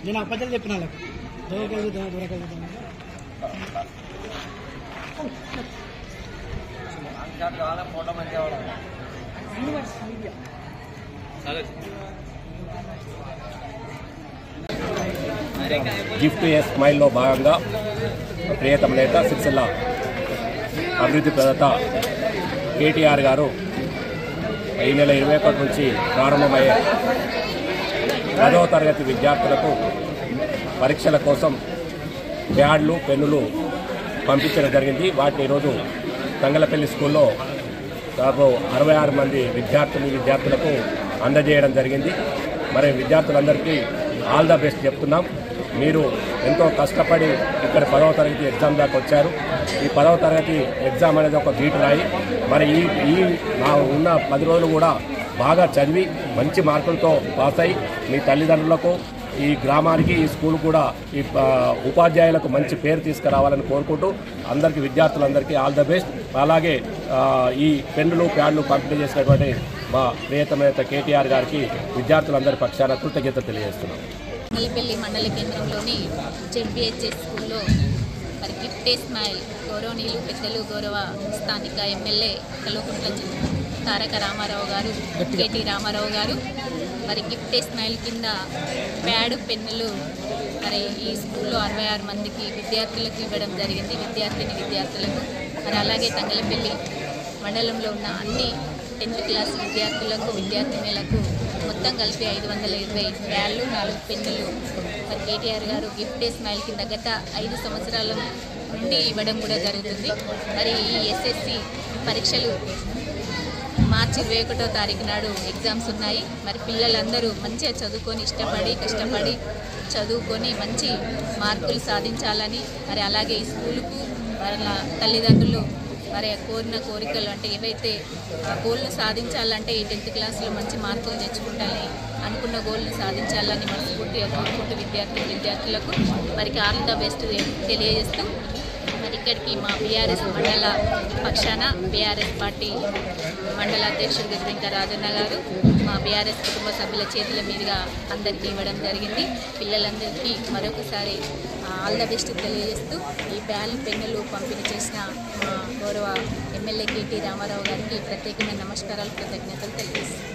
నేను అప్పట్లో చెప్పిన ఫోటో మంచిగా గిఫ్ట్ ఏ స్మైల్లో భాగంగా ప్రియతమ నేత సిరిసిల్ల అభివృద్ధి ప్రదాత కేటీఆర్ గారు ఈ నెల 21 నుంచి ప్రారంభమయ్యే 10వ తరగతి విద్యార్థులకు పరీక్షల కోసం ప్యాడ్లు పెన్నులు పంపించడం జరిగింది. వాటిని ఈరోజు తంగలపల్లి స్కూల్లో దాదాపు 66 మంది విద్యార్థులకు అందజేయడం జరిగింది. మరి విద్యార్థులందరికీ ఆల్ ద బెస్ట్ చెప్తున్నాం. మీరు ఎంతో కష్టపడి ఇక్కడ 10వ తరగతి ఎగ్జామ్ దాకా వచ్చారు. ఈ 10వ తరగతి ఎగ్జామ్ అనేది ఒక గీటు రాయి. మరి ఈ నా ఉన్న 10 రోజులు కూడా బాగా చదివి మంచి మార్కులతో పాస్ అయ్యి మీ తల్లిదండ్రులకు ఈ గ్రామానికి ఈ స్కూల్ కూడా ఈ ఉపాధ్యాయులకు మంచి పేరు తీసుకురావాలని కోరుకుంటూ అందరికీ విద్యార్థులందరికీ ఆల్ ద బెస్ట్. అలాగే ఈ పెన్నులు ప్యాడ్లు పంపిణీ చేసినటువంటి మా ప్రియతమ నేత కేటీఆర్ గారికి విద్యార్థులందరి పక్షాన కృతజ్ఞత తెలియజేస్తున్నాం. తంగలపల్లి మండల కేంద్రంలోని జెడ్బీహెచ్ఎస్ స్కూల్లో మరి గిఫ్ట్ ఏ స్మైల్ గౌరవనీయులు పెద్దలు గౌరవ స్థానిక ఎమ్మెల్యే కల్వకుంట్ల తారక రామారావు గారు, కేటీ రామారావు గారు మరి గిఫ్ట్ ఏ స్మైల్ కింద ప్యాడ్ పెన్నులు మరి ఈ స్కూల్లో 66 మందికి విద్యార్థులకు ఇవ్వడం జరిగింది. విద్యార్థులకు మరి అలాగే తంగలపల్లి మండలంలో ఉన్న అన్ని 10th క్లాస్ విద్యార్థులకు విద్యార్థినులకు మొత్తం కలిపి 520 ప్యాడ్లు 4 పెన్నులు మరి కేటీఆర్ గారు గిఫ్ట్ ఏ స్మైల్ కింద గత 5 సంవత్సరాల నుండి ఇవ్వడం కూడా జరుగుతుంది. మరి ఈ ఎస్ఎస్సి పరీక్షలు మార్చి 21వ తారీఖు నాడు ఎగ్జామ్స్ ఉన్నాయి. మరి పిల్లలందరూ మంచిగా చదువుకొని కష్టపడి చదువుకొని మంచి మార్కులు సాధించాలని మరి అలాగే ఈ స్కూలుకు వాళ్ళ తల్లిదండ్రులు మరి కోరిన కోరికలు అంటే ఏవైతే గోల్ను సాధించాలంటే ఈ 10th క్లాస్లో మంచి మార్కులు తెచ్చుకుంటారని అనుకున్న గోల్ను సాధించాలని మనస్ఫూర్తిగా కోరుకుంటూ విద్యార్థులకు మరి ఆల్ ద బెస్ట్ తెలియజేస్తూ మరి ఇక్కడికి మా బీఆర్ఎస్ మండల పక్షాన బీఆర్ఎస్ పార్టీ మండల అధ్యక్షుడు గజబెంక రాజన్న గారు మా బీఆర్ఎస్ కుటుంబ సభ్యుల చేతుల మీదుగా అందరికీ ఇవ్వడం జరిగింది. పిల్లలందరికీ మరొకసారి ఆల్ ద బెస్ట్ తెలియజేస్తూ ఈ ప్యాడ్లు పెన్నులు పంపిణీ చేసిన మా గౌరవ ఎమ్మెల్యే కేటీ రామారావు గారికి ప్రత్యేకమైన నమస్కారాలు కృతజ్ఞతలు తెలియజేస్తాను.